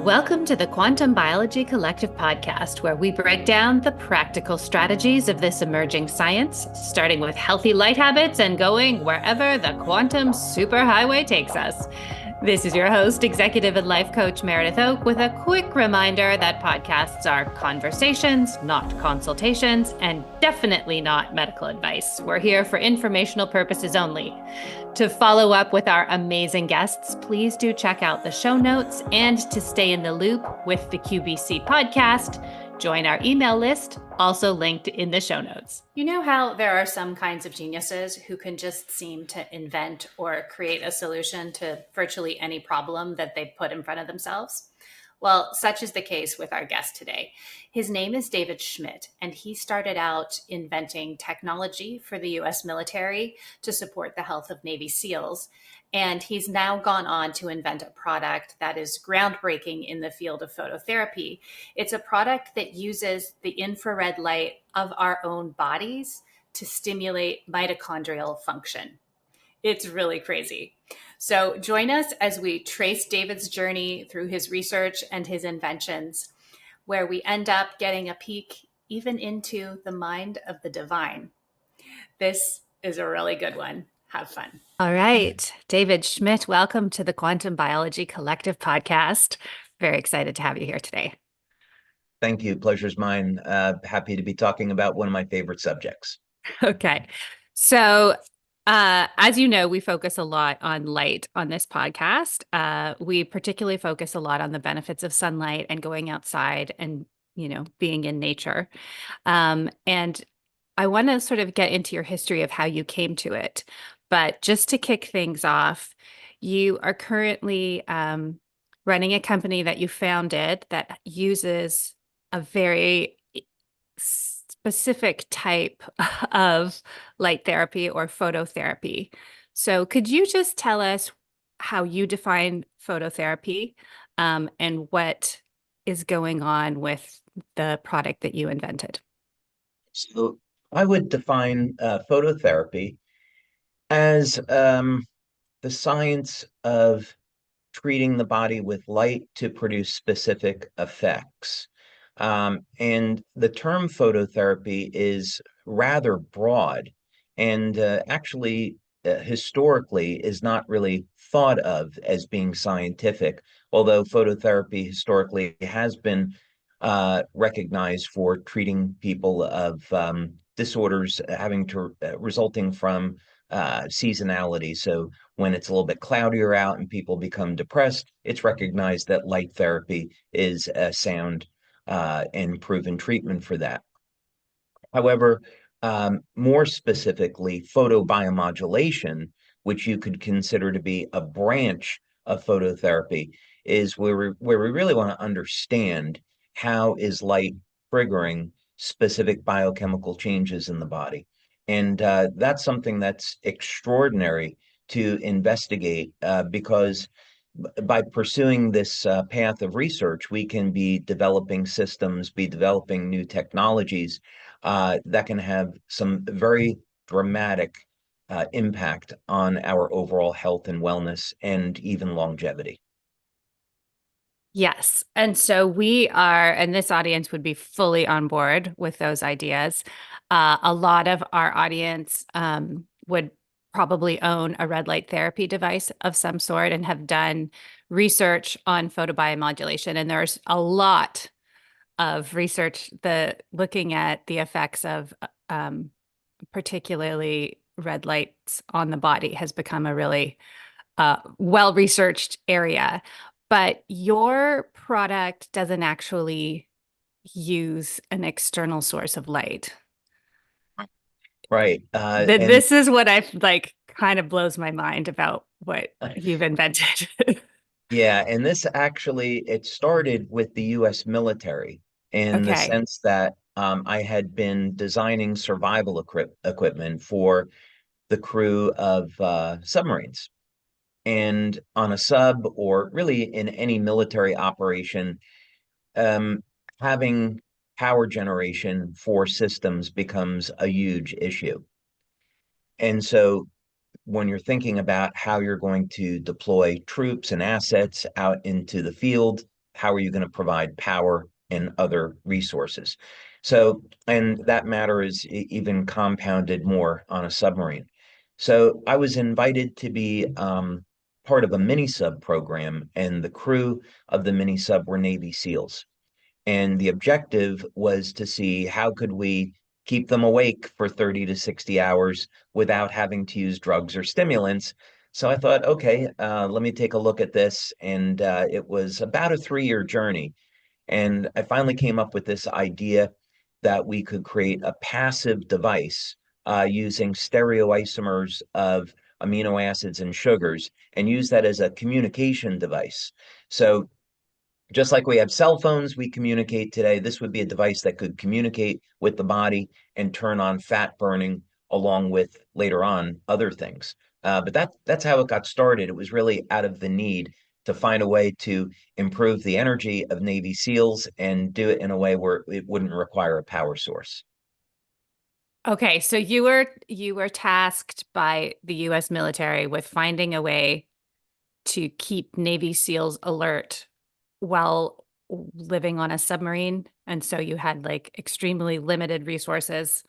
Welcome to the Quantum Biology Collective podcast, where we break down the practical strategies of this emerging science, starting with healthy light habits and going wherever the quantum superhighway takes us. This is your host, executive and life coach Meredith Oak, with a quick reminder that podcasts are conversations, not consultations, and definitely not medical advice. We're here for informational purposes only. To follow up with our amazing guests, please do check out the show notes, and to stay in the loop with the QBC podcast, join our email list, also linked in the show notes. You know how there are some kinds of geniuses who can just seem to invent or create a solution to virtually any problem that they put in front of themselves? Well, such is the case with our guest today. His name is David Schmidt, and he started out inventing technology for the U.S. military to support the health of Navy SEALs. And he's now gone on to invent a product that is groundbreaking in the field of phototherapy. It's a product that uses the infrared light of our own bodies to stimulate mitochondrial function. It's really crazy. So join us as we trace David's journey through his research and his inventions, where we end up getting a peek even into the mind of the divine. This is a really good one. Have fun. All right. David Schmidt, welcome to the Quantum Biology Collective podcast. Very excited to have you here today. Thank you. Pleasure's mine. Happy to be talking about one of my favorite subjects. Okay. So as you know, we focus a lot on light on this podcast. We particularly focus a lot on the benefits of sunlight and going outside and, being in nature. And I want to sort of get into your history of how you came to it. But just to kick things off, you are currently running a company that you founded that uses a very specific type of light therapy or phototherapy. So could you just tell us how you define phototherapy and what is going on with the product that you invented? So I would define phototherapy as the science of treating the body with light to produce specific effects. And the term phototherapy is rather broad and actually historically is not really thought of as being scientific, although phototherapy historically has been recognized for treating people of disorders having to resulting from seasonality. So when it's a little bit cloudier out and people become depressed, it's recognized that light therapy is a sound and proven treatment for that. However, more specifically, photobiomodulation, which you could consider to be a branch of phototherapy, is where we really want to understand how is light triggering specific biochemical changes in the body. And that's something that's extraordinary to investigate because by pursuing this path of research, we can be developing systems, be developing new technologies that can have some very dramatic impact on our overall health and wellness and even longevity. Yes. And so we are, and this audience would be fully on board with those ideas. A lot of our audience would probably own a red light therapy device of some sort and have done research on photobiomodulation. And there's a lot of research looking at the effects of particularly red lights on the body has become a really well-researched area. But your product doesn't actually use an external source of light. Right. This is what I like kind of blows my mind about what you've invented. Yeah, and this actually, it started with the U.S. military in the Okay. sense that I had been designing survival equipment for the crew of submarines. And on a sub or really in any military operation, um, having power generation for systems becomes a huge issue. And so when you're thinking about how you're going to deploy troops and assets out into the field, how are you going to provide power and other resources? So, and that matter is even compounded more on a submarine. So I was invited to be part of a mini sub program, and the crew of the mini sub were Navy SEALs. And the objective was to see how could we keep them awake for 30 to 60 hours without having to use drugs or stimulants. So I thought, okay, let me take a look at this. And it was about a 3 year journey. And I finally came up with this idea that we could create a passive device using stereoisomers of amino acids and sugars and use that as a communication device. So just like we have cell phones, we communicate today. This would be a device that could communicate with the body and turn on fat burning along with later on other things. But that's how it got started. It was really out of the need to find a way to improve the energy of Navy SEALs and do it in a way where it wouldn't require a power source. Okay, so you were tasked by the US military with finding a way to keep Navy SEALs alert while living on a submarine. And so you had like extremely limited resources.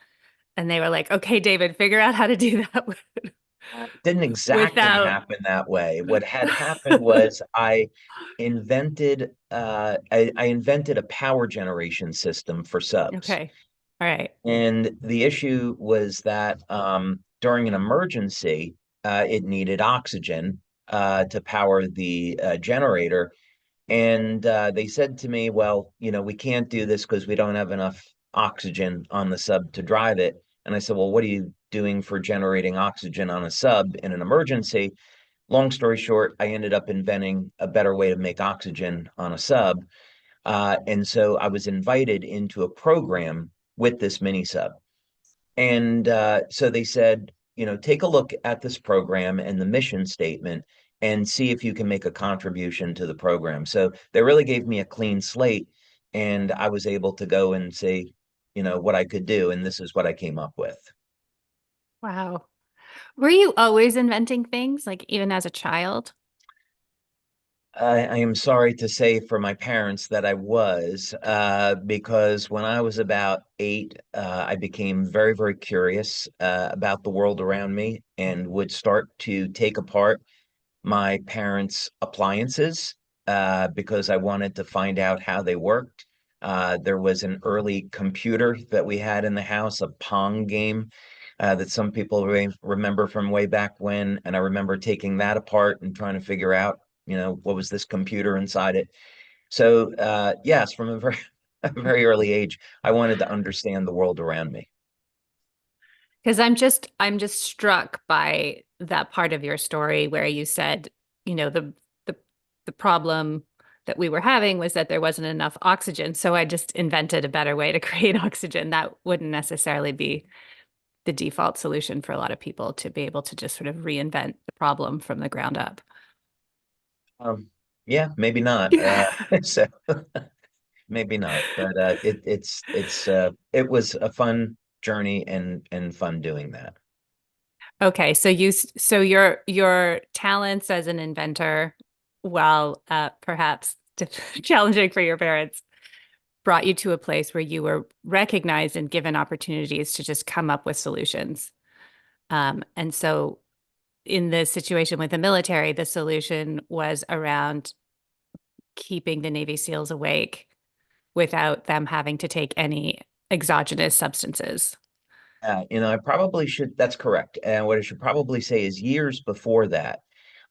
And they were like, okay, David, figure out how to do that It didn't exactly without. happen that way. What had happened was I invented a power generation system for subs. Okay. All right. And the issue was that during an emergency, it needed oxygen to power the generator. And they said to me, well, we can't do this because we don't have enough oxygen on the sub to drive it. And I said, well, what are you doing for generating oxygen on a sub in an emergency? Long story short, I ended up inventing a better way to make oxygen on a sub. And so I was invited into a program with this mini sub. And so they said, take a look at this program and the mission statement and see if you can make a contribution to the program. So they really gave me a clean slate, and I was able to go and say, what I could do. And this is what I came up with. Wow. Were you always inventing things, like even as a child? I am sorry to say for my parents that I was, because when I was about 8, I became very, very curious about the world around me and would start to take apart my parents' appliances because I wanted to find out how they worked. There was an early computer that we had in the house, a Pong game that some people remember from way back when. And I remember taking that apart and trying to figure out, what was this computer inside it. So, yes, from a very, a very early age, I wanted to understand the world around me. Because I'm just struck by that part of your story where you said, the the problem that we were having was that there wasn't enough oxygen. So I just invented a better way to create oxygen. That wouldn't necessarily be the default solution for a lot of people to be able to just sort of reinvent the problem from the ground up. Um, yeah, maybe not. So maybe not, but it was a fun journey and fun doing that. Okay, so your talents as an inventor, while perhaps challenging for your parents, brought you to a place where you were recognized and given opportunities to just come up with solutions. And so in the situation with the military, the solution was around keeping the Navy SEALs awake without them having to take any exogenous substances. I probably should, that's correct. And what I should probably say is years before that,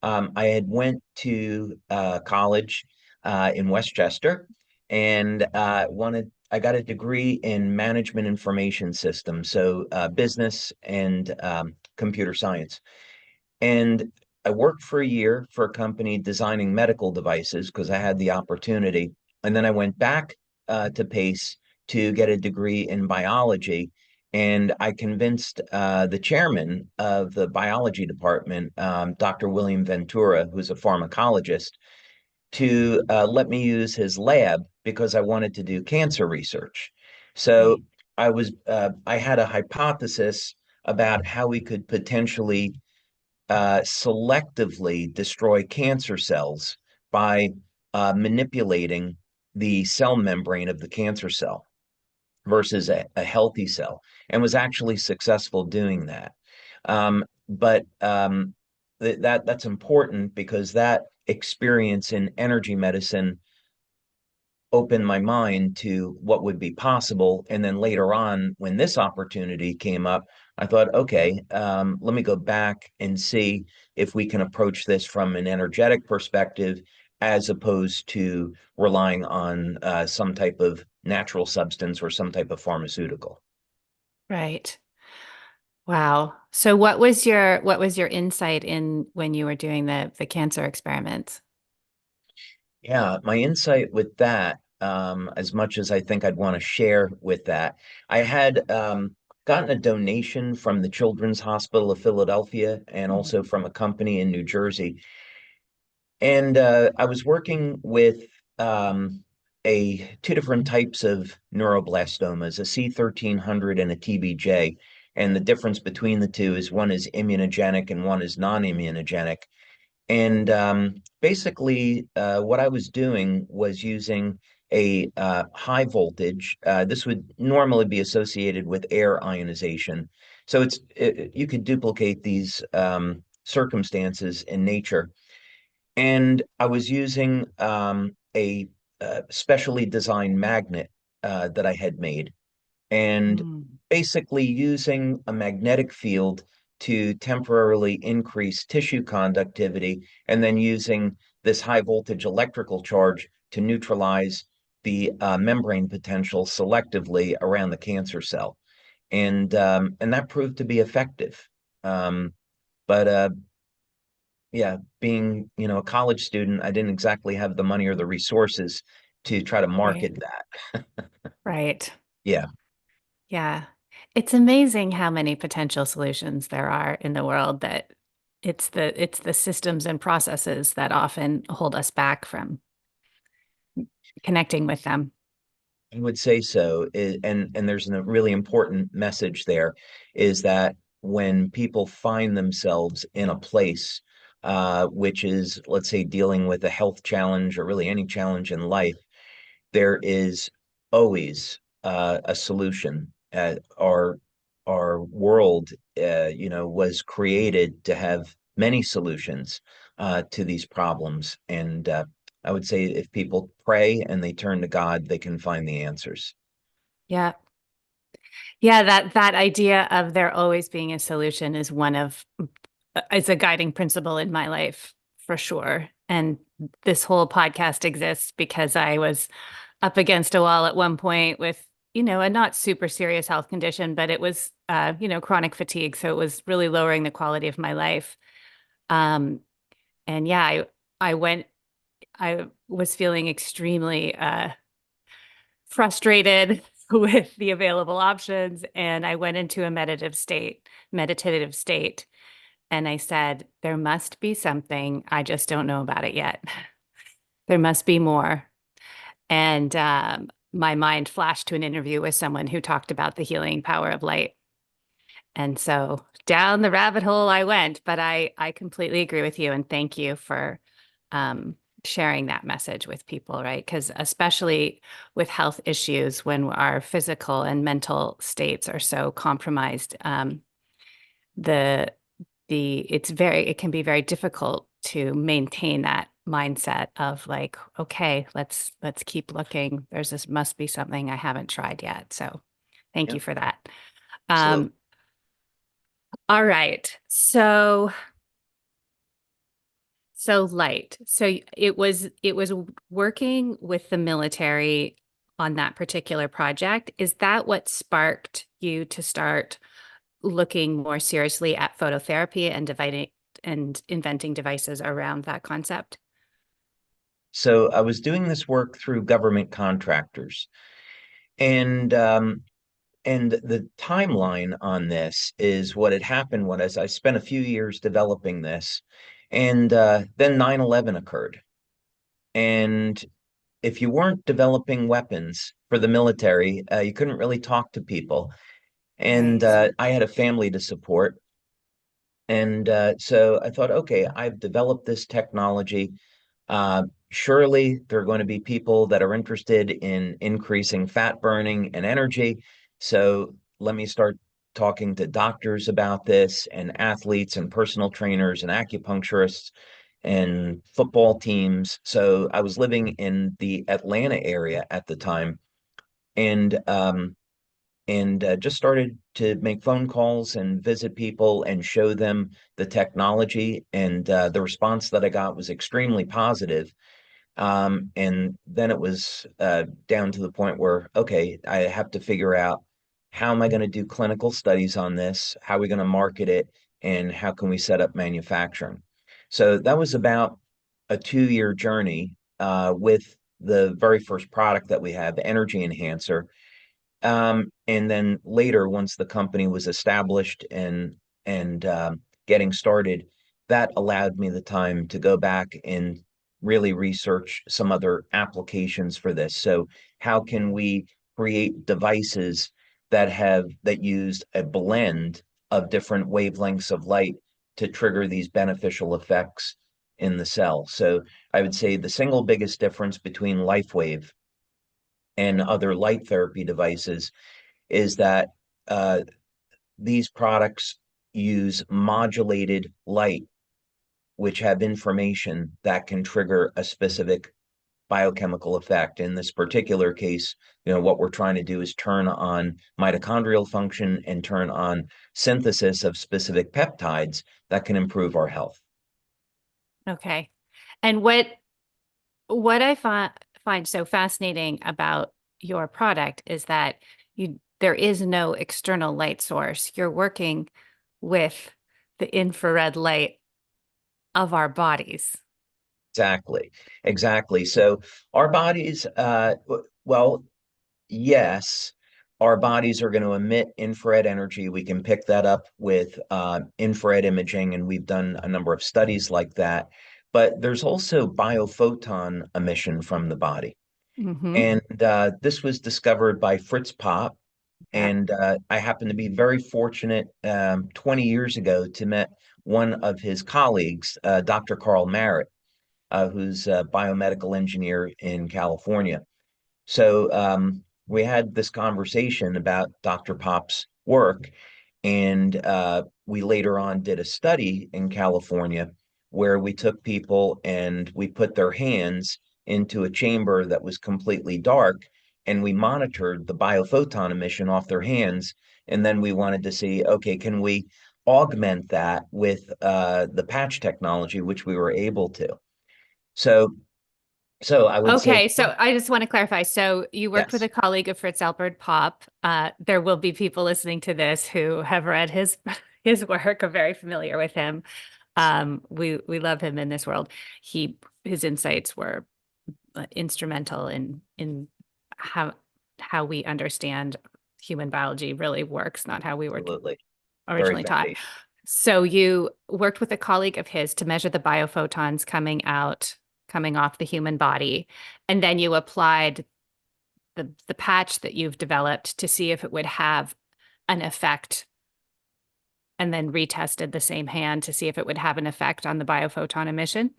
I had went to college in Westchester and I got a degree in management information systems, so business and computer science. And I worked for a year for a company designing medical devices because I had the opportunity. And then I went back to Pace to get a degree in biology. And I convinced the chairman of the biology department, Dr. William Ventura, who's a pharmacologist, to let me use his lab because I wanted to do cancer research. So Right. I had a hypothesis about how we could potentially selectively destroy cancer cells by manipulating the cell membrane of the cancer cell versus a healthy cell, and was actually successful doing that. But that's important because that experience in energy medicine opened my mind to what would be possible. And then later on, when this opportunity came up, I thought, okay, let me go back and see if we can approach this from an energetic perspective as opposed to relying on some type of natural substance or some type of pharmaceutical. Right. Wow. So what was your insight in when you were doing the cancer experiments? Yeah, my insight with that, as much as I think I'd want to share with that, I had gotten a donation from the Children's Hospital of Philadelphia and Mhm. also from a company in New Jersey. And I was working with a two different types of neuroblastomas, a C1300 and a TBJ. And the difference between the two is one is immunogenic and one is non-immunogenic. And basically, what I was doing was using a high voltage. This would normally be associated with air ionization. So you could duplicate these circumstances in nature. And I was using a specially designed magnet that I had made, and Mm. basically using a magnetic field to temporarily increase tissue conductivity, and then using this high voltage electrical charge to neutralize the membrane potential selectively around the cancer cell. And that proved to be effective. Um, but yeah, being, a college student, I didn't exactly have the money or the resources to try to Right. market that. Right. Yeah. Yeah. It's amazing how many potential solutions there are in the world that it's the systems and processes that often hold us back from connecting with them. I would say so. And there's a really important message there is that when people find themselves in a place which is, let's say, dealing with a health challenge or really any challenge in life, there is always a solution. Our world, was created to have many solutions to these problems, and I would say if people pray and they turn to God, they can find the answers. Yeah. Yeah, that idea of there always being a solution is is a guiding principle in my life for sure. And this whole podcast exists because I was up against a wall at one point with, a not super serious health condition, but it was, chronic fatigue. So it was really lowering the quality of my life. Um, and yeah, I was feeling extremely frustrated with the available options, and I went into a meditative state, and I said, there must be something. I just don't know about it yet. There must be more. And my mind flashed to an interview with someone who talked about the healing power of light. And so down the rabbit hole I went, but I completely agree with you and thank you for um, sharing that message with people, right? Because especially with health issues, when our physical and mental states are so compromised, the it can be very difficult to maintain that mindset of like, okay, let's keep looking. This must be something I haven't tried yet. So thank Yeah, you for that. absolutely. Um, all right. So light. So it was working with the military on that particular project. Is that what sparked you to start looking more seriously at phototherapy and dividing and inventing devices around that concept? So I was doing this work through government contractors, and the timeline on this is what had happened was I spent a few years developing this, and then 9/11 occurred. And if you weren't developing weapons for the military, you couldn't really talk to people. And Right. I had a family to support. And so I thought, okay, I've developed this technology. surely there are going to be people that are interested in increasing fat burning and energy. So let me start talking to doctors about this, and athletes and personal trainers and acupuncturists and football teams. So I was living in the Atlanta area at the time, and just started to make phone calls and visit people and show them the technology. And the response that I got was extremely positive. And then it was down to the point where, okay, I have to figure out, how am I going to do clinical studies on this? How are we going to market it? And how can we set up manufacturing? So that was about a 2-year journey with the very first product that we have, Energy Enhancer. And then later, once the company was established and getting started, that allowed me the time to go back and really research some other applications for this. So how can we create devices that use a blend of different wavelengths of light to trigger these beneficial effects in the cell? So I would say the single biggest difference between LifeWave and other light therapy devices is that uh, these products use modulated light, which have information that can trigger a specific biochemical effect. In this particular case, what we're trying to do is turn on mitochondrial function and turn on synthesis of specific peptides that can improve our health. Okay. And what I find so fascinating about your product is that there is no external light source. You're working with the infrared light of our bodies. Exactly. Exactly. So our bodies, well, yes, our bodies are going to emit infrared energy. We can pick that up with infrared imaging, and we've done a number of studies like that. But there's also biophoton emission from the body. Mm-hmm. And this was discovered by Fritz Popp. Yeah. And I happened to be very fortunate 20 years ago to met one of his colleagues, Dr. Carl Merritt, who's a biomedical engineer in California. So we had this conversation about Dr. Pop's work, and we later on did a study in California where we took people and we put their hands into a chamber that was completely dark, and we monitored the biophoton emission off their hands. And then we wanted to see, okay, can we augment that with the patch technology, which we were able to. So, so I would say, Okay, so I just want to clarify. So you worked with yes, a colleague of Fritz Albert Popp. There will be people listening to this who have read his his work, are very familiar with him. We love him in this world. His insights were instrumental in how we understand human biology really works, not how we were absolutely. Very originally taught. foundational. So you worked with a colleague of his to measure the biophotons coming off the human body, and then you applied the patch that you've developed to see if it would have an effect, and then retested the same hand to see if it would have an effect on the biophoton emission.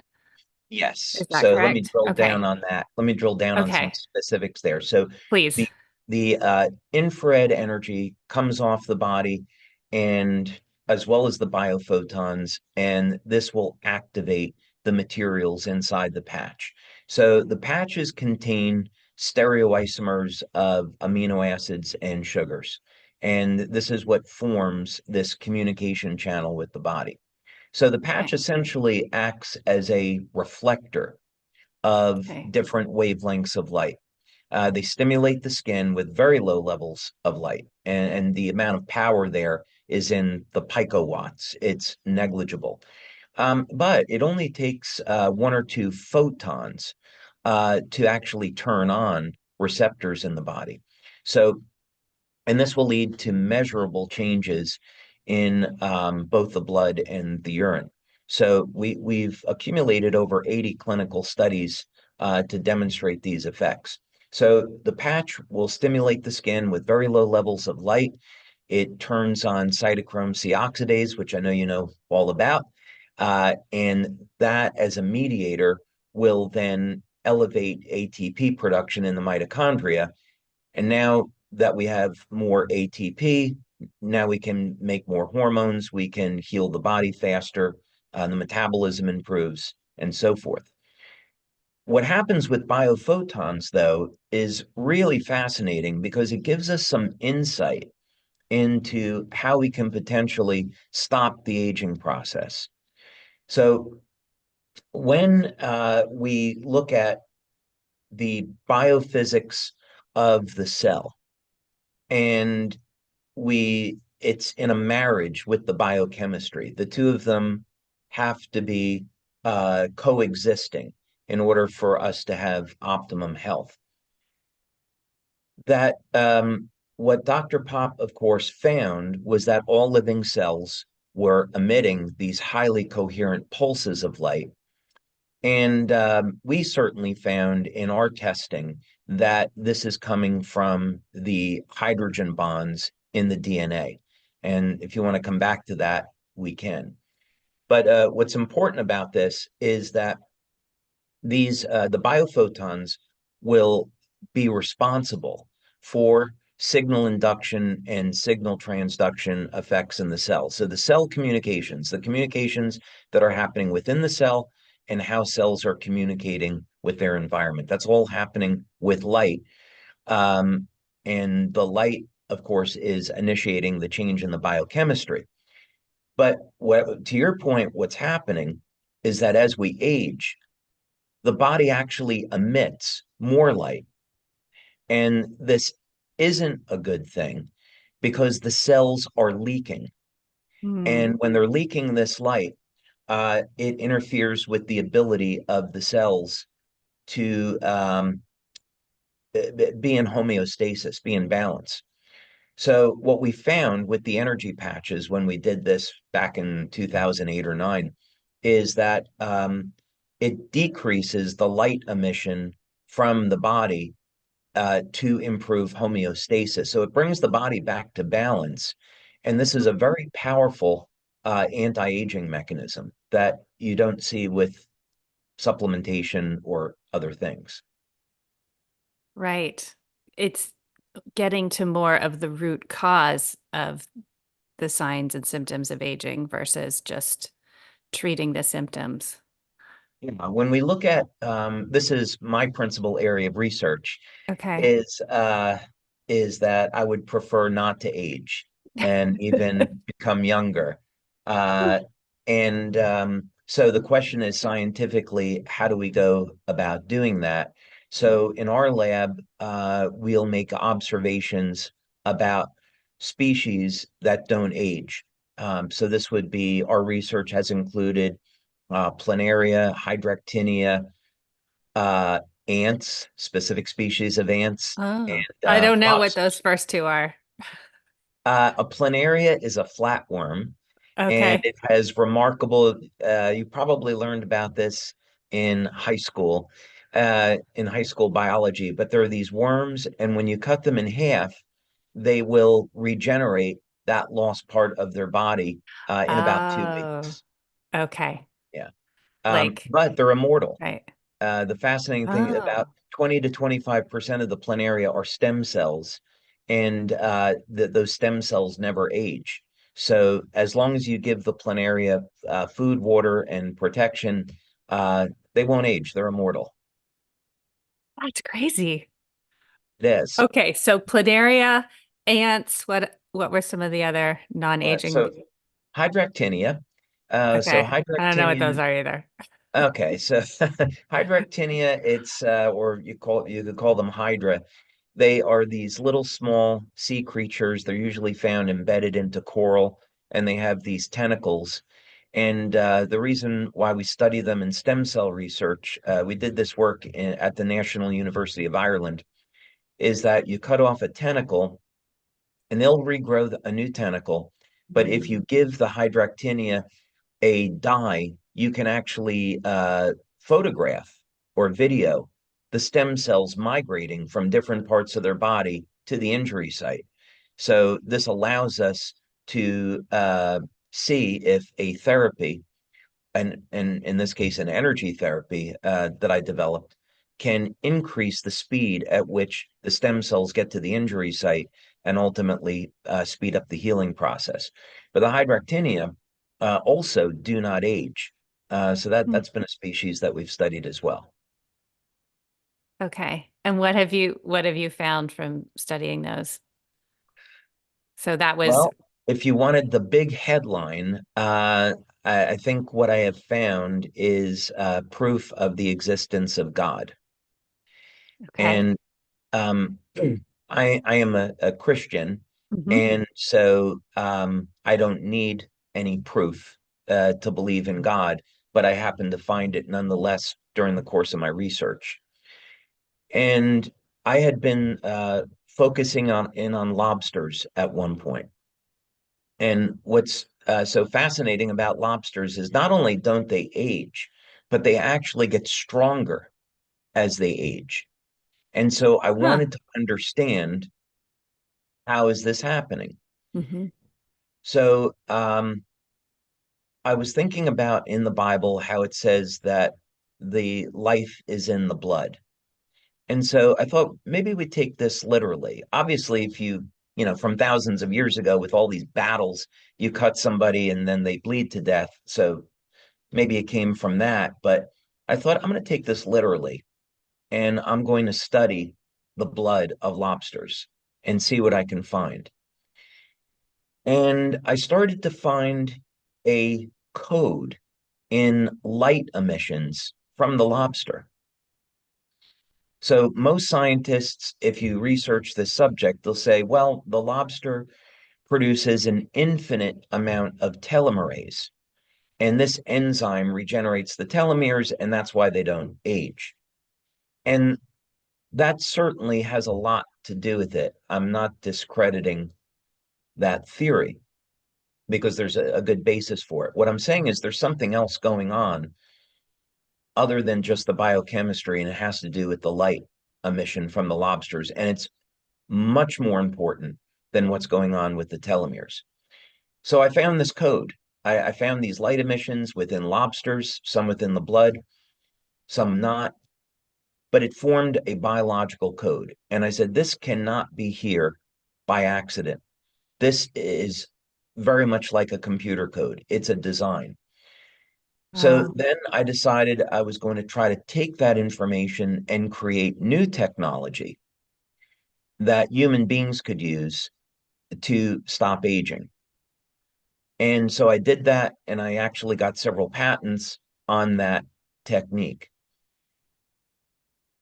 Yes. Is that So let me correct? drill down Okay. on that. Let me drill down on some Okay. specifics there. So Please. the the infrared energy comes off the body, and as well as the biophotons, and this will activate the materials inside the patch. So the patches contain stereoisomers of amino acids and sugars, and this is what forms this communication channel with the body. So the patch Okay. essentially acts as a reflector of Okay. different wavelengths of light. They stimulate the skin with very low levels of light, and the amount of power there is in the picowatts. It's negligible. But it only takes 1 or 2 photons to actually turn on receptors in the body. So and this will lead to measurable changes in both the blood and the urine. So we've accumulated over 80 clinical studies to demonstrate these effects. So the patch will stimulate the skin with very low levels of light. It turns on cytochrome C oxidase, which I know you know all about, and that as a mediator will then elevate ATP production in the mitochondria. And now that we have more ATP, now we can make more hormones, we can heal the body faster, the metabolism improves, and so forth. What happens with biophotons, though, is really fascinating because it gives us some insight into how we can potentially stop the aging process. So, when we look at the biophysics of the cell, and it's in a marriage with the biochemistry. The two of them have to be coexisting in order for us to have optimum health. That what Dr. Pop, of course, found was that all living cells were emitting these highly coherent pulses of light. And we certainly found in our testing that this is coming from the hydrogen bonds in the DNA. And if you want to come back to that, we can. But what's important about this is that the biophotons will be responsible for signal induction and signal transduction effects in the cell. So the communications that are happening within the cell and how cells are communicating with their environment. That's all happening with light. And the light, of course, is initiating the change in the biochemistry. But to your point, what's happening is that as we age, the body actually emits more light. And this isn't a good thing because the cells are leaking. And when they're leaking this light, it interferes with the ability of the cells to be in homeostasis, be in balance. So what we found with the energy patches when we did this back in 2008 or 9 is that it decreases the light emission from the body to improve homeostasis. So it brings the body back to balance. And this is a very powerful anti-aging mechanism that you don't see with supplementation or other things. Right. It's getting to more of the root cause of the signs and symptoms of aging versus just treating the symptoms. Yeah, when we look at this is my principal area of research Okay. is that I would prefer not to age and even become younger. Uh, and so the question is scientifically, how do we go about doing that? So in our lab, we'll make observations about species that don't age. So this would be our research has included planaria, hydractinia, uh, ants, specific species of ants, and Oh, I don't know what those lobsters. first two are. A planaria is a flatworm, and Okay. it has remarkable, you probably learned about this in high school biology, but there are these worms, and when you cut them in half, they will regenerate that lost part of their body in about two Oh, weeks. okay. Yeah. Like, But they're immortal. right. The fascinating thing about Oh, 20 to 25% of the planaria are stem cells, and those stem cells never age. So as long as you give the planaria food, water, and protection, they won't age. They're immortal. that's crazy. It is. Okay, so planaria, ants, what were some of the other non-aging? So Hydractinia. So Okay. I don't know what Hydractinia. those are either. Okay, so Hydractinia, it's or you could call them Hydra. They are these little small sea creatures. They're usually found embedded into coral, and they have these tentacles. And the reason why we study them in stem cell research, we did this work at the National University of Ireland, is that you cut off a tentacle and they'll regrow a new tentacle. But if you give the Hydractinia a dye, you can actually photograph or video the stem cells migrating from different parts of their body to the injury site. So this allows us to see if a therapy and in this case, an energy therapy that I developed, can increase the speed at which the stem cells get to the injury site and ultimately speed up the healing process. But the hydractinia also do not age. So Hmm. that's been a species that we've studied as well. Okay. And what have you found from studying those? So that was, Well, if you wanted the big headline, I think what I have found is proof of the existence of God. okay. And um, I am a Christian, Hmm. and so I don't need any proof to believe in God, but I happen to find it nonetheless during the course of my research. And I had been focusing on lobsters at one point. And what's so fascinating about lobsters is not only don't they age, but they actually get stronger as they age. And so I Huh. wanted to understand, how is this happening? Hmm. So I was thinking about in the Bible how it says that the life is in the blood. And so I thought maybe we take this literally. Obviously, if from thousands of years ago with all these battles, you cut somebody and then they bleed to death. So maybe it came from that. But I thought I'm going to take this literally and I'm going to study the blood of lobsters and see what I can find. And I started to find a code in light emissions from the lobster. So most scientists, if you research this subject, they'll say, well, the lobster produces an infinite amount of telomerase, and this enzyme regenerates the telomeres, and that's why they don't age. And that certainly has a lot to do with it. I'm not discrediting that theory because there's a good basis for it. What I'm saying is there's something else going on other than just the biochemistry, and it has to do with the light emission from the lobsters. And it's much more important than what's going on with the telomeres. So I found this code. I found these light emissions within lobsters, some within the blood, some not, but it formed a biological code. And I said, this cannot be here by accident. This is very much like a computer code, it's a design. So Wow. then I decided I was going to try to take that information and create new technology that human beings could use to stop aging. And so I did that, and I actually got several patents on that technique.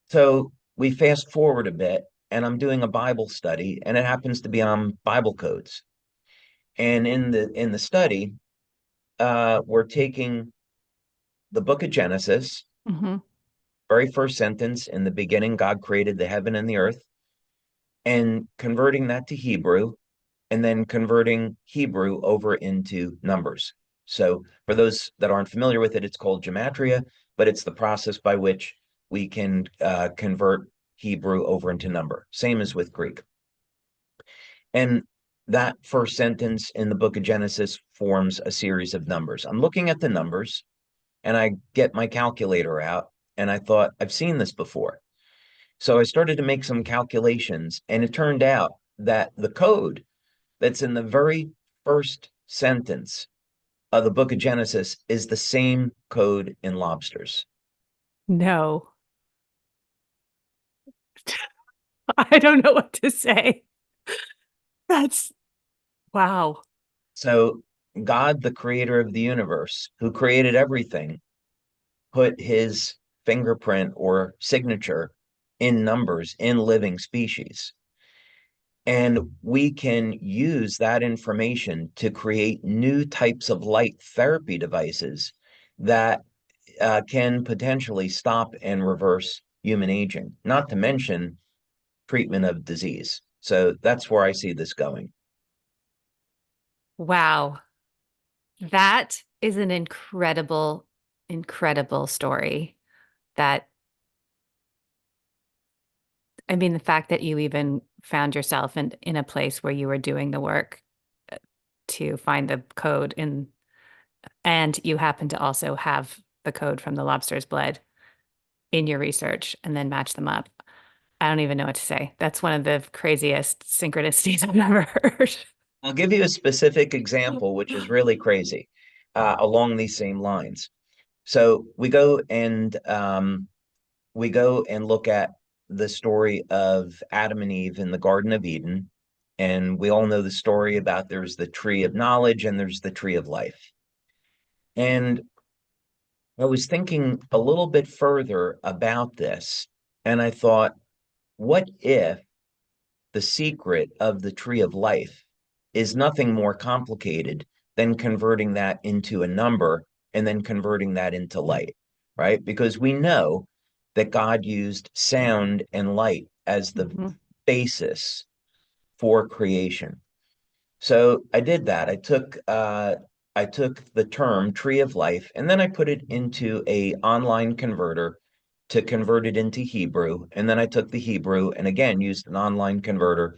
So we fast forward a bit, and I'm doing a Bible study, and it happens to be on Bible codes. And in the study, we're taking the book of Genesis, Hmm. very first sentence, in the beginning, God created the heaven and the earth, and converting that to Hebrew, and then converting Hebrew over into numbers. So for those that aren't familiar with it, it's called gematria, but it's the process by which we can convert Hebrew over into number. Same as with Greek. And that first sentence in the book of Genesis forms a series of numbers. I'm looking at the numbers and I get my calculator out and I thought, I've seen this before. So I started to make some calculations, and it turned out that the code that's in the very first sentence of the book of Genesis is the same code in lobsters. No, I don't know what to say. That's wow. So God, the creator of the universe, who created everything, put his fingerprint or signature in numbers in living species. And we can use that information to create new types of light therapy devices that can potentially stop and reverse human aging, not to mention treatment of disease. So that's where I see this going. Wow. That is an incredible, incredible story. That, I mean, the fact that you even found yourself in a place where you were doing the work to find the code in and you happen to also have the code from the lobster's blood in your research and then match them up. I don't even know what to say. That's one of the craziest synchronicities I've ever heard. I'll give you a specific example, which is really crazy, along these same lines. So we go and look at the story of Adam and Eve in the Garden of Eden, and we all know the story about there's the tree of knowledge and there's the tree of life. And I was thinking a little bit further about this, and I thought, what if the secret of the tree of life is nothing more complicated than converting that into a number and then converting that into light, right? Because we know that God used sound and light as the Mhm. basis for creation. So I did that. I took the term tree of life and then I put it into a online converter to convert it into Hebrew. And then I took the Hebrew and again used an online converter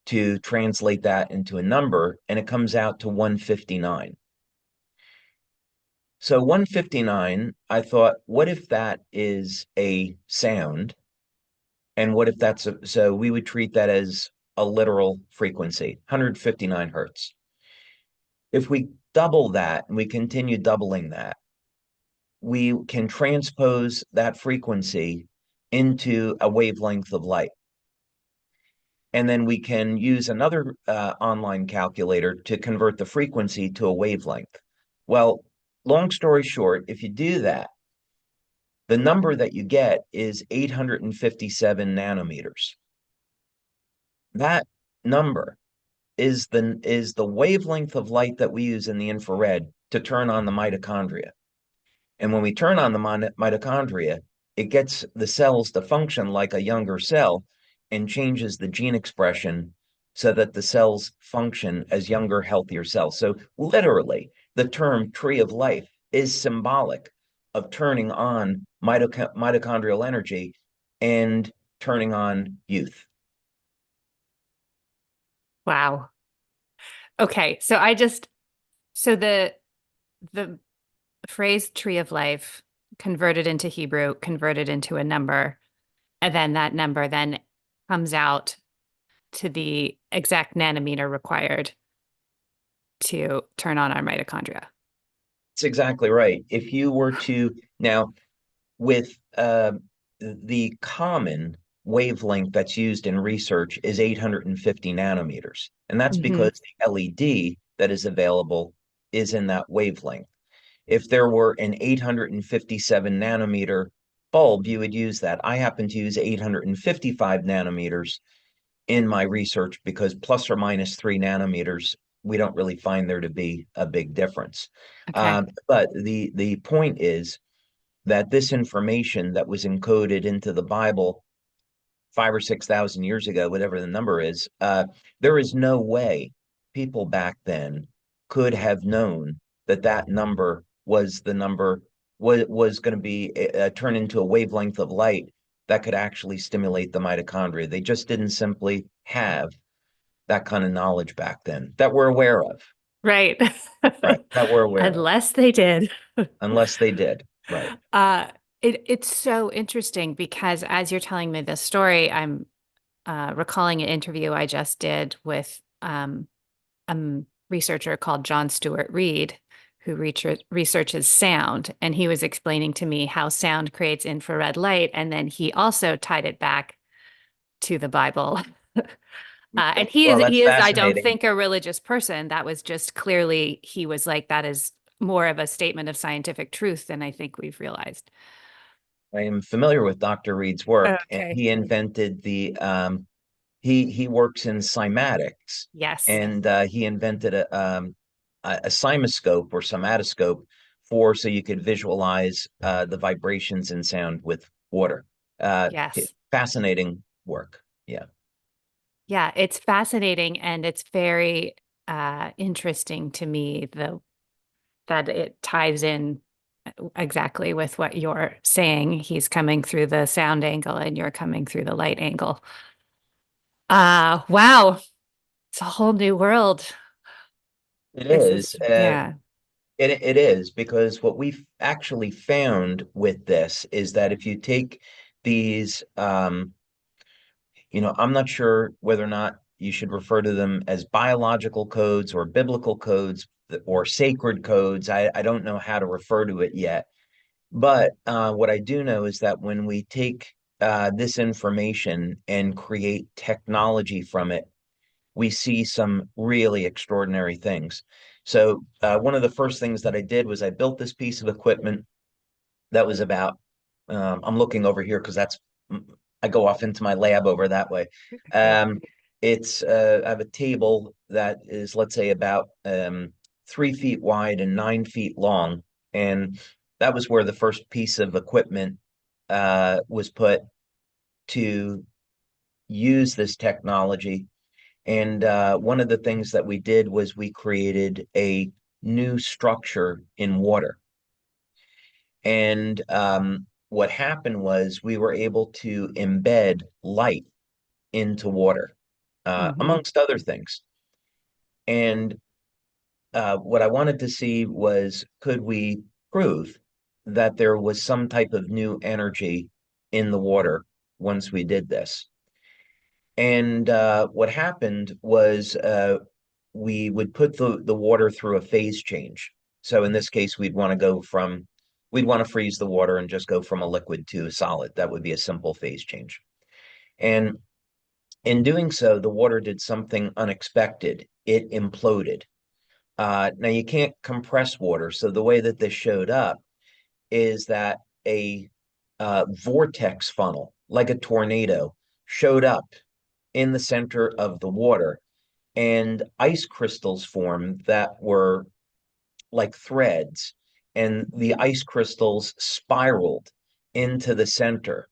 to translate that into a number, and it comes out to 159. So 159, I thought, what if that is a sound? And what if so we would treat that as a literal frequency, 159 hertz. If we double that and we continue doubling that, we can transpose that frequency into a wavelength of light. And then we can use another online calculator to convert the frequency to a wavelength. Well, long story short, if you do that, the number that you get is 857 nanometers. That number is the wavelength of light that we use in the infrared to turn on the mitochondria. And when we turn on the mitochondria, it gets the cells to function like a younger cell and changes the gene expression so that the cells function as younger, healthier cells. So literally, the term tree of life is symbolic of turning on mitochondrial energy and turning on youth. Wow. Okay, so the phrase tree of life converted into Hebrew, converted into a number, and then that number then comes out to the exact nanometer required to turn on our mitochondria. That's exactly right. If you were to now with the common wavelength that's used in research is 850 nanometers. And that's Hmm. because the LED that is available is in that wavelength. If there were an 857 nanometer bulb, you would use that. I happen to use 855 nanometers in my research because plus or minus 3 nanometers, we don't really find there to be a big difference. Okay. But the point is that this information that was encoded into the Bible 5 or 6 thousand years ago, whatever the number is, there is no way people back then could have known that that number was the number was going to be turned into a wavelength of light that could actually stimulate the mitochondria. They just didn't simply have that kind of knowledge back then that we're aware of, Right. right? That we're aware of, Unless they did. unless they did, right? Uh, it's so interesting because as you're telling me this story, I'm recalling an interview I just did with a researcher called John Stewart Reed, who researches sound. And he was explaining to me how sound creates infrared light. And then he also tied it back to the Bible. And Well, that's he is, I don't fascinating. think, a religious person. That was just clearly, he was like, that is more of a statement of scientific truth than I think we've realized. I am familiar with Dr. Reed's work, and Okay. he invented the he works in cymatics, Yes. and he invented a cymoscope or somatoscope for so you could visualize the vibrations in sound with water. Yes. Fascinating work. Yeah, Yeah, it's fascinating and it's very interesting to me that it ties in exactly with what you're saying. He's coming through the sound angle and you're coming through the light angle. Wow, it's a whole new world. it This is. is, yeah. It is, because what we've actually found with this is that if you take these, I'm not sure whether or not you should refer to them as biological codes or biblical codes or sacred codes. I don't know how to refer to it yet. But what I do know is that when we take this information and create technology from it, we see some really extraordinary things. So one of the first things that I did was I built this piece of equipment that was about, I'm looking over here because I go off into my lab over that way. Great. Um, I have a table that is, let's say, about 3 feet wide and 9 feet long. And that was where the first piece of equipment was put to use this technology. And one of the things that we did was we created a new structure in water. And what happened was we were able to embed light into water, Mm-hmm. amongst other things. And what I wanted to see was, could we prove that there was some type of new energy in the water once we did this? And what happened was we would put the water through a phase change. So in this case, we'd want to freeze the water and just go from a liquid to a solid. That would be a simple phase change. And in doing so, the water did something unexpected. It imploded. Now you can't compress water. So the way that this showed up is that a vortex funnel, like a tornado, showed up in the center of the water, and ice crystals formed that were like threads, and the ice crystals spiraled into the center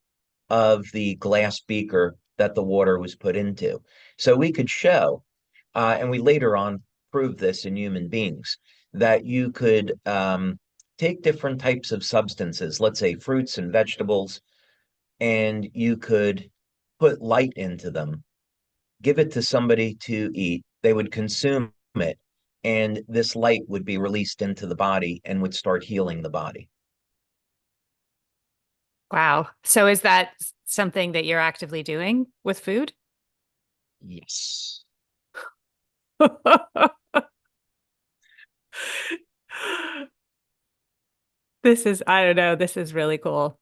of the glass beaker that the water was put into. So we could show, and we later on proved this in human beings, that you could take different types of substances, let's say fruits and vegetables, and you could put light into them, give it to somebody to eat, they would consume it, and this light would be released into the body and would start healing the body. Wow. So is that something that you're actively doing with food? Yes. I don't know, this is really cool.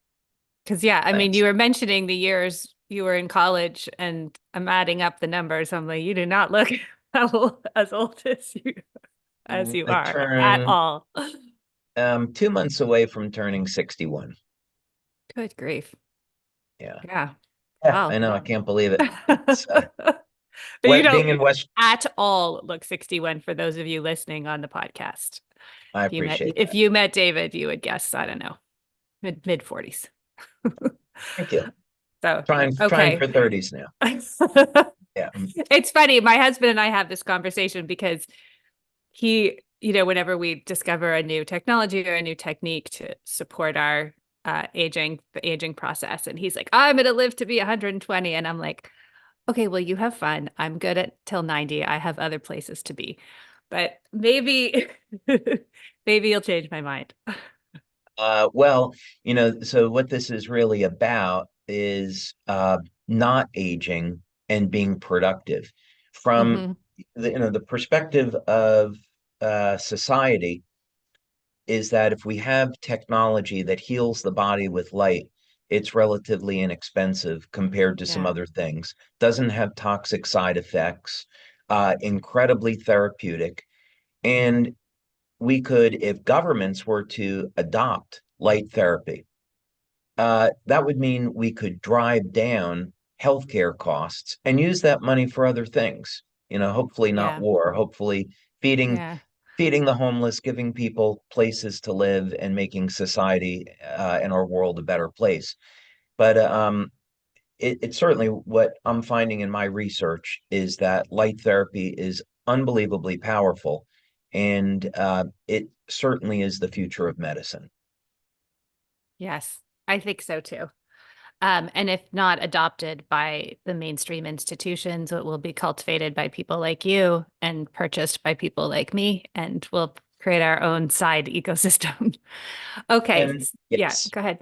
Because, yeah, I mean, Thanks. you were mentioning the years you were in college, and I'm adding up the numbers. I'm like, you do not look as old as you I are at turn all. 2 months away from turning 61. Good grief. Yeah. Yeah. Yeah, I Wow. know. I can't believe it. It's But you being don't in West. at all look 61 for those of you listening on the podcast. I If appreciate if that. you met David, you would guess, I don't know, mid 40s. Thank you. So, Trying okay. for 30s now. Yeah. It's funny. My husband and I have this conversation because whenever we discover a new technology or a new technique to support our the aging process, and he's like, I'm going to live to be 120. And I'm like, okay, well, you have fun. I'm good at till 90. I have other places to be, but maybe, maybe you'll change my mind. Well, so what this is really about is not aging and being productive. From Hmm. the perspective of society, is that if we have technology that heals the body with light, it's relatively inexpensive compared to some Yeah. other things, doesn't have toxic side effects, incredibly therapeutic. And we could, if governments were to adopt light therapy, that would mean we could drive down healthcare costs and use that money for other things. Hopefully not Yeah. war, hopefully feeding Yeah. feeding the homeless, giving people places to live, and making society and our world a better place. But it's certainly what I'm finding in my research is that light therapy is unbelievably powerful, and it certainly is the future of medicine. Yes. I think so too. And if not adopted by the mainstream institutions, it will be cultivated by people like you and purchased by people like me, and will create our own side ecosystem. Okay. And Yeah, yes, go ahead.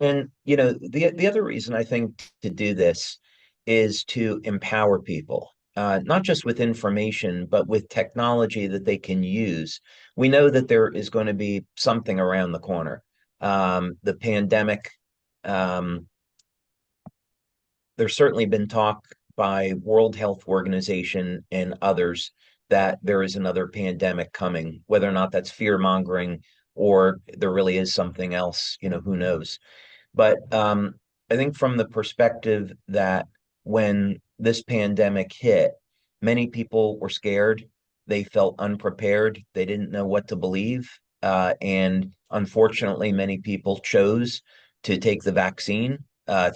and the other reason I think to do this is to empower people, not just with information, but with technology that they can use. We know that there is going to be something around the corner. The pandemic, um, there's certainly been talk by World Health Organization and others that there is another pandemic coming, whether or not that's fear mongering or there really is something else, who knows. But I think from the perspective that when this pandemic hit, many people were scared. They felt unprepared. They didn't know what to believe. And unfortunately, many people chose to take the vaccine,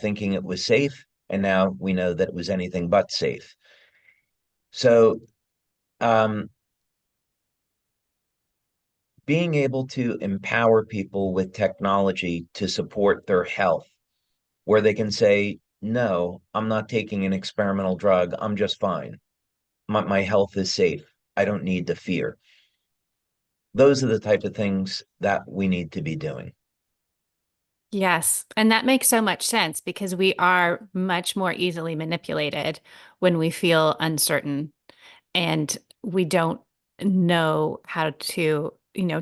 thinking it was safe. And now we know that it was anything but safe. So, um, being able to empower people with technology to support their health where they can say, no, I'm not taking an experimental drug. I'm just fine. My health is safe. I don't need to fear. Those are the type of things that we need to be doing. Yes. And that makes so much sense because we are much more easily manipulated when we feel uncertain and we don't know how to,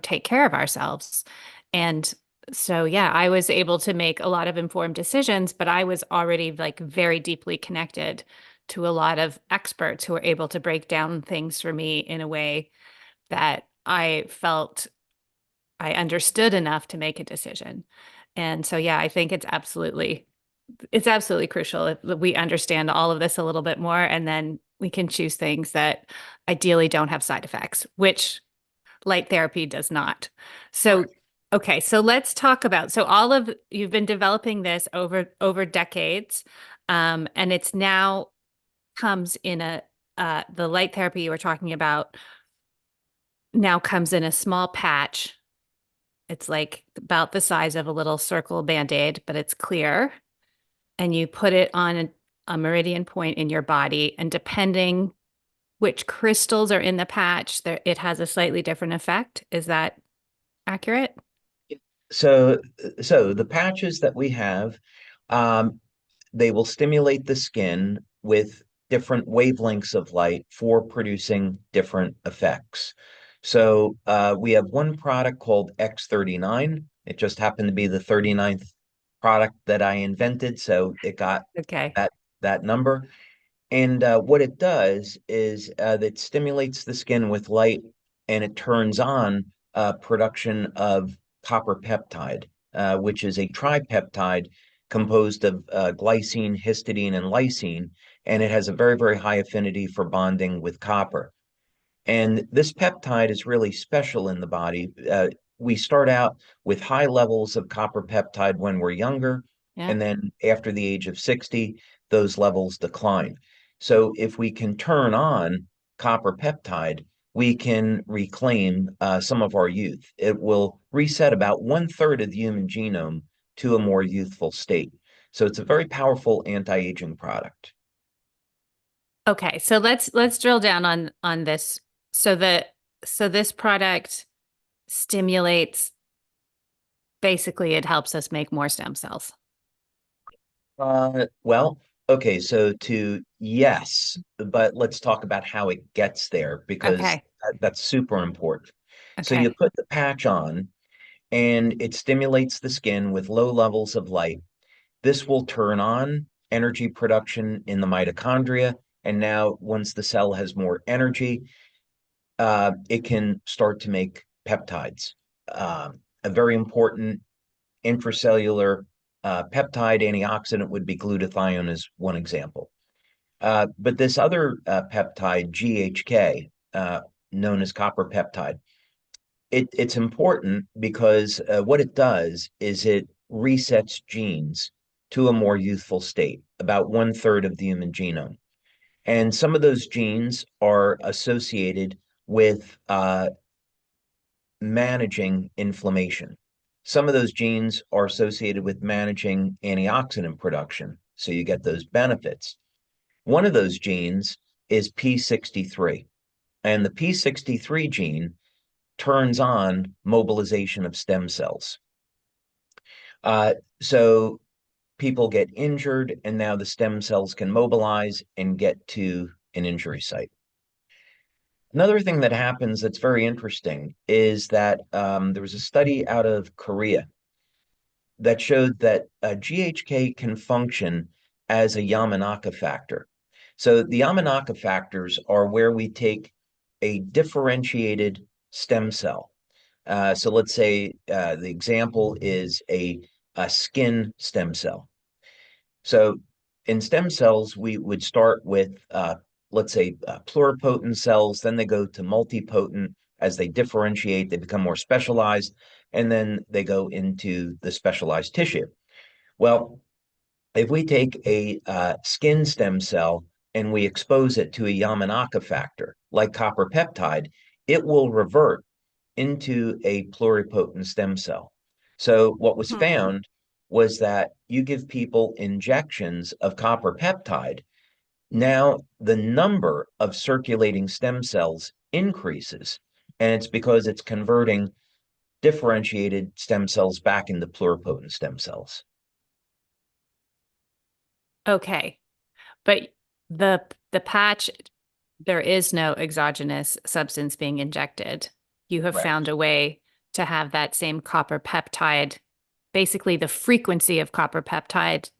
take care of ourselves. And so, yeah, I was able to make a lot of informed decisions, but I was already like very deeply connected to a lot of experts who were able to break down things for me in a way that I felt I understood enough to make a decision. And so, yeah, I think it's absolutely crucial if we understand all of this a little bit more, and then we can choose things that ideally don't have side effects, which light therapy does not. So, Correct. okay, so let's talk about so all of you've been developing this over decades, and it's now comes in a the light therapy you were talking about now comes in a small patch. It's like about the size of a little circle band-aid, but it's clear. And you put it on a meridian point in your body. And depending which crystals are in the patch, there, it has a slightly different effect. Is that accurate? So, so the patches that we have, um, they will stimulate the skin with different wavelengths of light for producing different effects. So we have one product called X39. It just happened to be the 39th product that I invented, so it got Okay. that number. And what it does is it stimulates the skin with light and it turns on production of copper peptide, which is a tripeptide composed of glycine, histidine, and lysine. And it has a very, very high affinity for bonding with copper. And this peptide is really special in the body. We start out with high levels of copper peptide when we're younger, Yeah. and then after the age of 60, those levels decline. So if we can turn on copper peptide, we can reclaim some of our youth. It will reset about one-third of the human genome to a more youthful state. So it's a very powerful anti-aging product. Okay. So let's drill down on this. So the so this product stimulates basically it helps us make more stem cells. Well, okay, so to yes, but let's talk about how it gets there because Okay. that's super important. So you Okay. put the patch on and it stimulates the skin with low levels of light. This will turn on energy production in the mitochondria. And now, once the cell has more energy, it can start to make peptides. A very important intracellular peptide antioxidant would be glutathione as one example. But this other peptide, GHK, known as copper peptide, it's important because what it does is it resets genes to a more youthful state, about one-third of the human genome. And some of those genes are associated with managing inflammation. Some of those genes are associated with managing antioxidant production, so you get those benefits. One of those genes is P63, and the P63 gene turns on mobilization of stem cells. So people get injured, and now the stem cells can mobilize and get to an injury site. Another thing that happens that's very interesting is that there was a study out of Korea that showed that GHK can function as a Yamanaka factor. So the Yamanaka factors are where we take a differentiated stem cell. So let's say the example is a skin stem cell. So in stem cells, we would start with, let's say, pluripotent cells, then they go to multipotent. As they differentiate, they become more specialized, and then they go into the specialized tissue. Well, if we take a skin stem cell and we expose it to a Yamanaka factor, like copper peptide, it will revert into a pluripotent stem cell. So what was found was that you give people injections of copper peptide, now the number of circulating stem cells increases, and it's because it's converting differentiated stem cells back into pluripotent stem cells. Okay. But the patch, there is no exogenous substance being injected. You have found Correct. a way to have that same copper peptide, basically the frequency of copper peptide.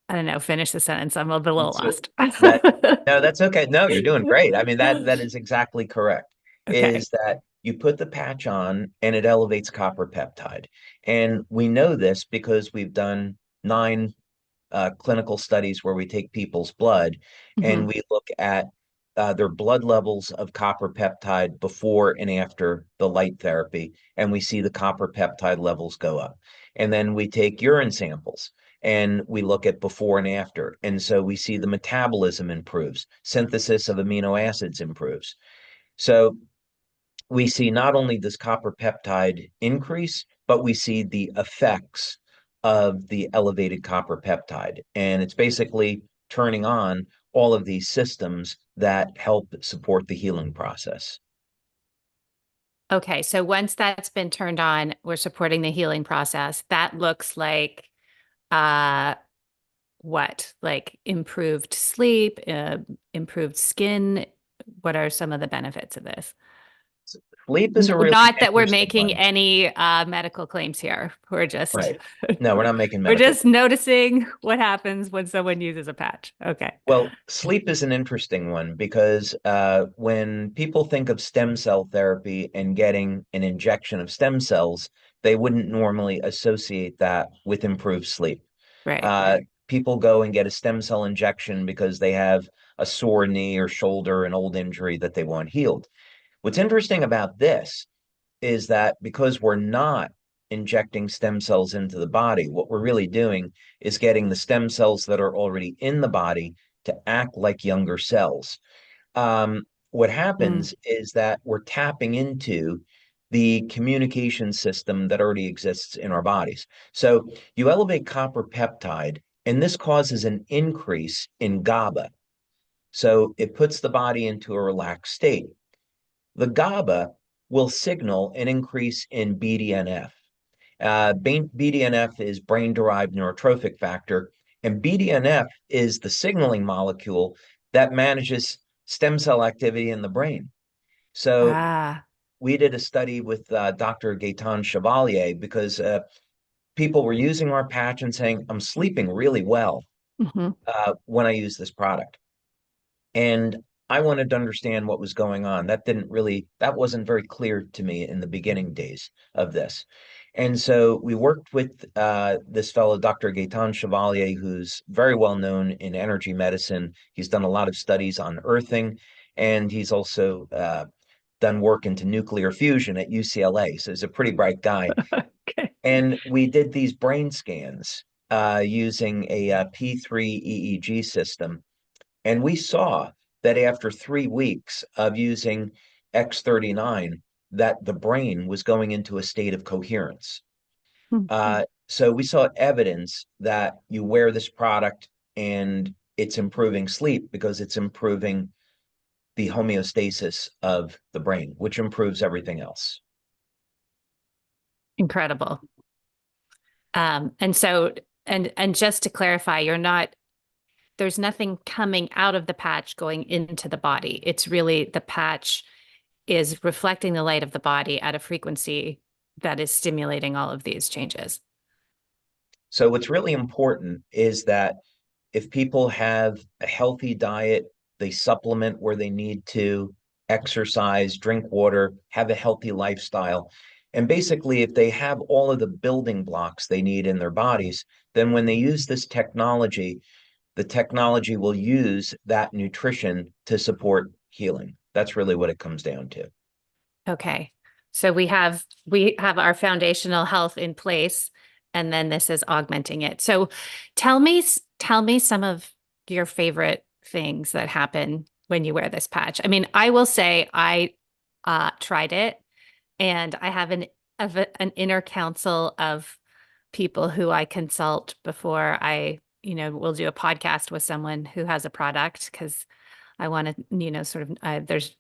I don't know, finish the sentence. I'm a little So lost. that no, that's okay. No, you're doing great. I mean, that is exactly correct. Okay. Is that you put the patch on and it elevates copper peptide. And we know this because we've done 9 clinical studies where we take people's blood and Hmm. we look at their blood levels of copper peptide before and after the light therapy, and we see the copper peptide levels go up. And then we take urine samples and we look at before and after. And so we see the metabolism improves, synthesis of amino acids improves. So we see not only does copper peptide increase, but we see the effects of the elevated copper peptide. And it's basically turning on all of these systems that help support the healing process. Okay. So once that's been turned on, we're supporting the healing process. That looks like uh what? Like improved sleep, improved skin. What are some of the benefits of this? Sleep is a really Not that we're interesting making one. any medical claims here. We're just Right. No, we're not making we're medical. just noticing what happens when someone uses a patch. Okay. Well, sleep is an interesting one because when people think of stem cell therapy and getting an injection of stem cells, they wouldn't normally associate that with improved sleep. Right. Uh, People go and get a stem cell injection because they have a sore knee or shoulder, an old injury that they want healed. What's interesting about this is that because we're not injecting stem cells into the body, what we're really doing is getting the stem cells that are already in the body to act like younger cells. What Mm. happens is that we're tapping into the communication system that already exists in our bodies. So you elevate copper peptide, and this causes an increase in GABA. So it puts the body into a relaxed state. The GABA will signal an increase in BDNF. BDNF is brain derived neurotrophic factor, and BDNF is the signaling molecule that manages stem cell activity in the brain. So Ah. we did a study with Dr. Gaetan Chevalier because people were using our patch and saying, I'm sleeping really well Hmm. when I use this product. And I wanted to understand what was going on. That wasn't very clear to me in the beginning days of this. And so we worked with this fellow, Dr. Gaetan Chevalier, who's very well known in energy medicine. He's done a lot of studies on earthing, and he's also done work into nuclear fusion at UCLA. So he's a pretty bright guy. Okay. And we did these brain scans using a P3 EEG system, and we saw that after 3 weeks of using X39, that the brain was going into a state of coherence. So we saw evidence that you wear this product and it's improving sleep because it's improving the homeostasis of the brain, which improves everything else. Incredible. And so, and just to clarify, there's nothing coming out of the patch going into the body. It's really the patch is reflecting the light of the body at a frequency that is stimulating all of these changes. So what's really important is that if people have a healthy diet, they supplement where they need to, exercise, drink water, have a healthy lifestyle. And basically, if they have all of the building blocks they need in their bodies, then when they use this technology, the technology will use that nutrition to support healing. That's really what it comes down to. Okay. So we have our foundational health in place, and then this is augmenting it. So tell me some of your favorite things that happen when you wear this patch. I mean, I will say I tried it, and I have an inner council of people who I consult before I, will do a podcast with someone who has a product, because I want to, sort of there's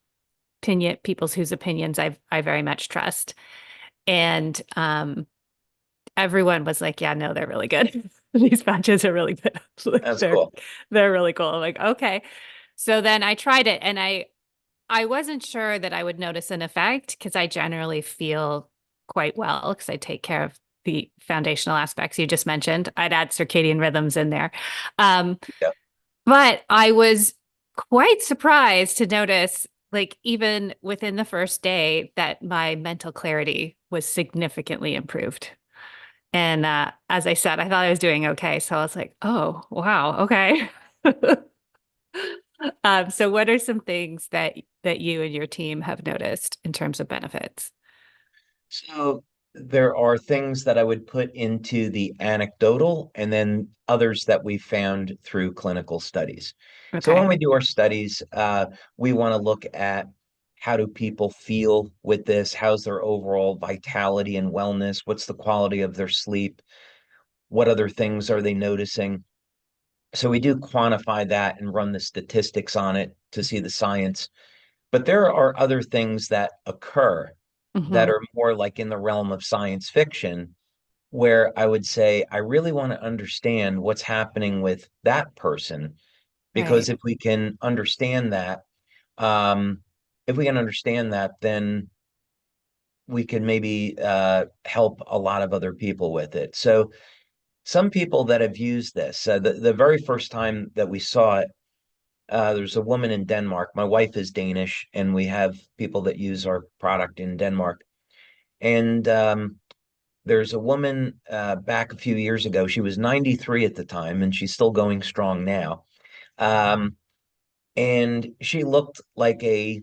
people's whose opinions I very much trust. And everyone was like, yeah, no, they're really good. These patches are really good. Like, That's cool. they're really cool. I'm like, okay. So then I tried it, and I wasn't sure that I would notice an effect, because I generally feel quite well because I take care of the foundational aspects you just mentioned. I'd add circadian rhythms in there. Um, Yeah. but I was quite surprised to notice, like, even within the first day, that my mental clarity was significantly improved. And as I said, I thought I was doing okay. So I was like, oh, wow, okay. So what are some things that you and your team have noticed in terms of benefits? So there are things that I would put into the anecdotal and then others that we found through clinical studies. So when Okay. we do our studies, we want to look at how do people feel with this? How's their overall vitality and wellness? What's the quality of their sleep? What other things are they noticing? So we do quantify that and run the statistics on it to see the science. But there are other things that occur that Hmm. are more like in the realm of science fiction, where I would say, I really want to understand what's happening with that person, because Right. um, if we can understand that, then we can maybe help a lot of other people with it. So some people that have used this, the very first time that we saw it, there's a woman in Denmark. My wife is Danish, and we have people that use our product in Denmark. And there's a woman back a few years ago. She was 93 at the time, and she's still going strong now. Um, and she looked like a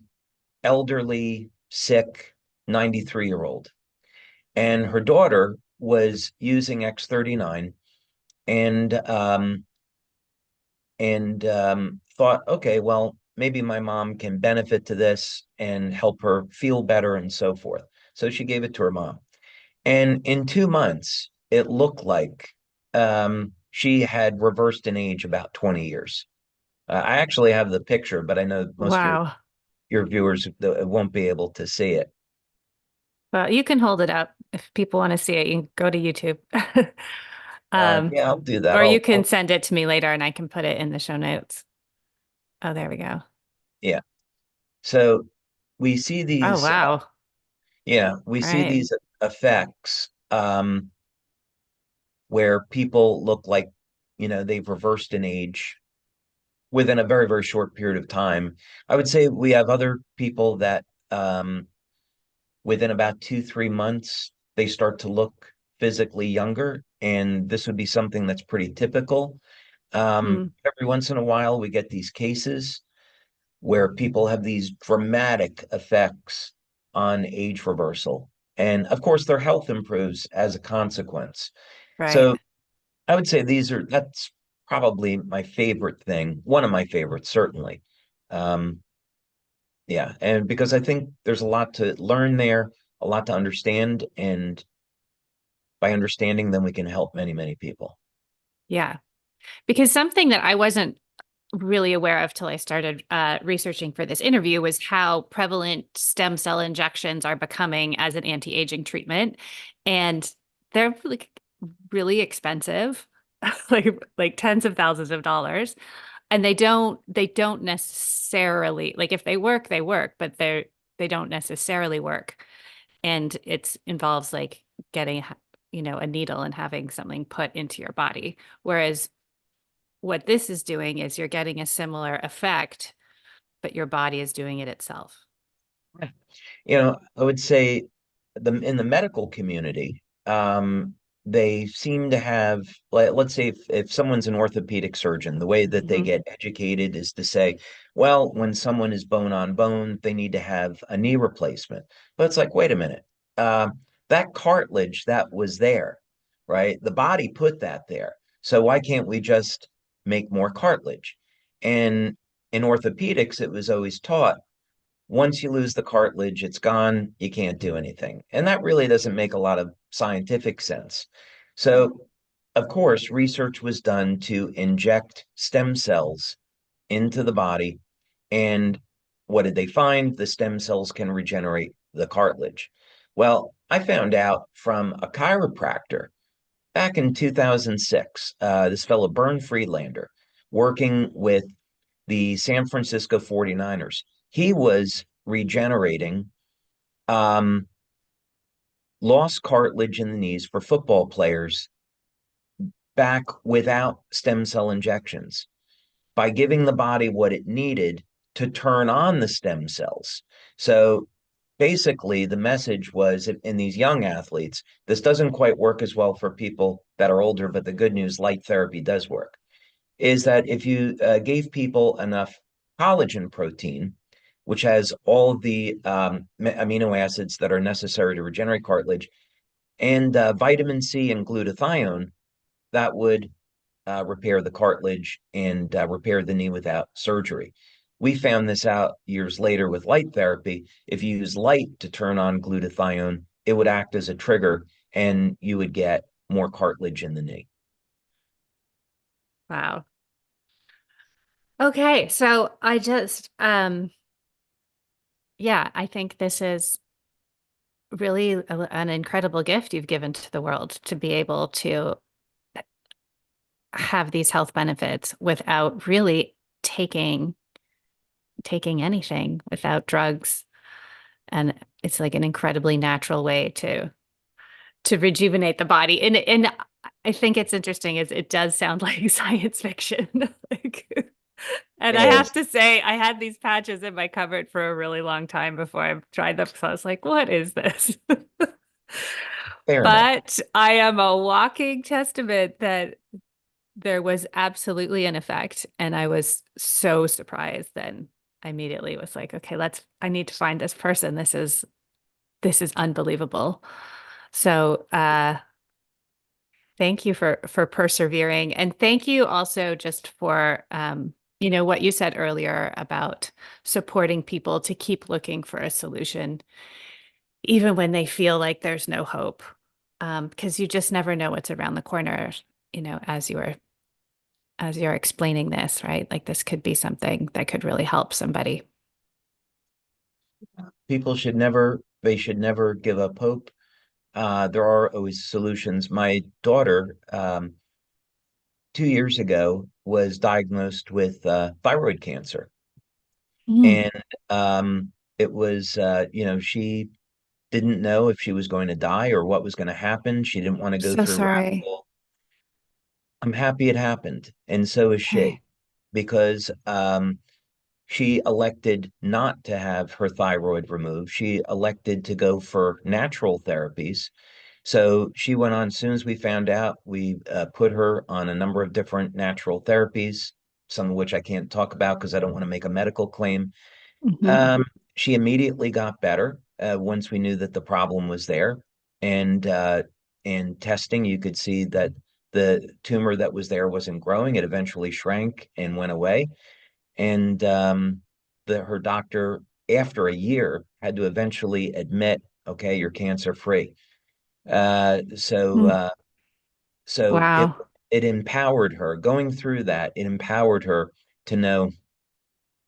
elderly, sick 93-year-old. And her daughter was using X39 and thought, okay, well, maybe my mom can benefit to this and help her feel better and so forth. So she gave it to her mom. And in 2 months, it looked like she had reversed in age about 20 years. I actually have the picture, but I know most of Wow. your viewers won't be able to see it. Well, you can hold it up if people want to see it. You can go to YouTube. Um, Yeah, I'll do that. or you can send it to me later and I can put it in the show notes. Oh, there we go. Yeah. So we see Oh, these, wow. yeah, we All see right. these effects where people look like, they've reversed in age within a very, very short period of time. I would say we have other people that within about 2, 3 months, they start to look physically younger. And this would be something that's pretty typical. Hmm. Every once in a while, we get these cases where people have these dramatic effects on age reversal. And of course, their health improves as a consequence. Right. So I would say that's probably my favorite thing, one of my favorites, certainly. Um, yeah, and because I think there's a lot to learn there, a lot to understand, and by understanding them, we can help many, many people. Yeah. Because something that I wasn't really aware of till I started researching for this interview was how prevalent stem cell injections are becoming as an anti-aging treatment. And they're really expensive, like tens of thousands of dollars. And they don't necessarily, like, if they work, they work, but they don't necessarily work. And it involves like getting, a needle and having something put into your body. Whereas what this is doing is you're getting a similar effect, but your body is doing it itself. I would say in the medical community, they seem to have, like, let's say if someone's an orthopedic surgeon, the way that they Hmm. get educated is to say, well, when someone is bone on bone, they need to have a knee replacement. But it's like, wait a minute, uh, that cartilage that was there, right? The body put that there. So why can't we just make more cartilage? And in orthopedics, it was always taught once you lose the cartilage, it's gone. You can't do anything. And that really doesn't make a lot of scientific sense. So, of course, research was done to inject stem cells into the body. And what did they find? The stem cells can regenerate the cartilage. Well, I found out from a chiropractor back in 2006, this fellow, Bern Friedlander, working with the San Francisco 49ers. He was regenerating um, lost cartilage in the knees for football players back without stem cell injections by giving the body what it needed to turn on the stem cells. So basically, the message was in these young athletes, this doesn't quite work as well for people that are older, but the good news, light therapy does work. Is that if you gave people enough collagen protein, which has all of the amino acids that are necessary to regenerate cartilage, and vitamin C and glutathione, that would repair the cartilage and repair the knee without surgery. We found this out years later with light therapy. If you use light to turn on glutathione, it would act as a trigger and you would get more cartilage in the knee. Wow. Okay, so yeah, I think this is really an incredible gift you've given to the world to be able to have these health benefits without really taking taking anything, without drugs. And it's like an incredibly natural way to rejuvenate the body. And I think it's interesting is it does sound like science fiction. Like, and It I have is. to say, I had these patches in my cupboard for a really long time before I tried them. So I was like, what is this? Fair enough. But I am a walking testament that there was absolutely an effect. And I was so surprised then. I immediately was like, okay, I need to find this person. This is unbelievable. So thank you for persevering. And thank you also just for what you said earlier about supporting people to keep looking for a solution, even when they feel like there's no hope. Because you just never know what's around the corner, as you're explaining this, right? Like this could be something that could really help somebody. They should never give up hope. There are always solutions. My daughter, 2 years ago, was diagnosed with thyroid cancer. Mm. And it was, she didn't know if she was going to die or what was going to happen. She didn't want to go So through sorry. radical. I'm happy it happened. And so is she, Okay. because she elected not to have her thyroid removed. She elected to go for natural therapies. So she went on, as soon as we found out, we put her on a number of different natural therapies, some of which I can't talk about because I don't want to make a medical claim. Hmm. Um, she immediately got better once we knew that the problem was there. And in testing, you could see that the tumor that was there wasn't growing. It eventually shrank and went away. And her doctor, after a year, had to eventually admit, okay, you're cancer free. Uh, so Mm. uh, so Wow. it empowered her. Going through that, it empowered her to know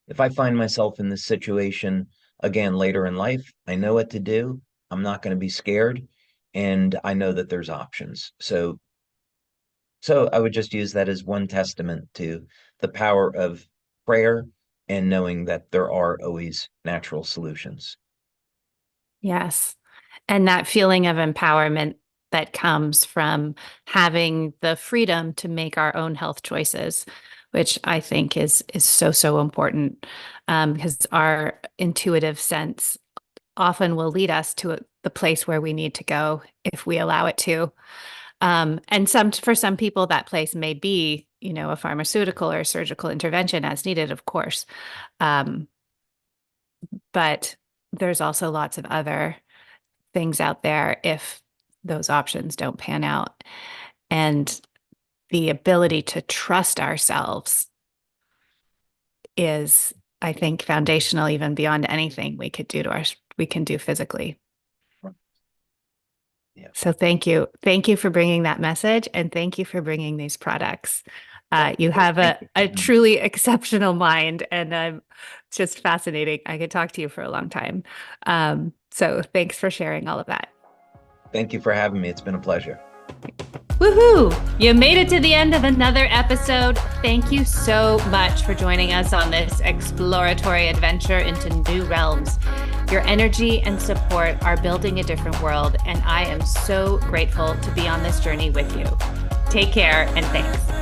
if I find myself in this situation again later in life, I know what to do. I'm not going to be scared, and I know that there's options. So I would just use that as one testament to the power of prayer and knowing that there are always natural solutions. Yes. And that feeling of empowerment that comes from having the freedom to make our own health choices, which I think is so, so important, because our intuitive sense often will lead us to the place where we need to go if we allow it to. And for some people, that place may be, a pharmaceutical or surgical intervention as needed, of course. Um, but there's also lots of other things out there if those options don't pan out. And the ability to trust ourselves is, I think, foundational even beyond anything we could do we can do physically. Yeah. So thank you. Thank you for bringing that message, and thank you for bringing these products. You have a truly exceptional mind, and it's just fascinating. I could talk to you for a long time. So thanks for sharing all of that. Thank you for having me. It's been a pleasure. Woohoo! You made it to the end of another episode. Thank you so much for joining us on this exploratory adventure into new realms. Your energy and support are building a different world, and I am so grateful to be on this journey with you. Take care, and thanks.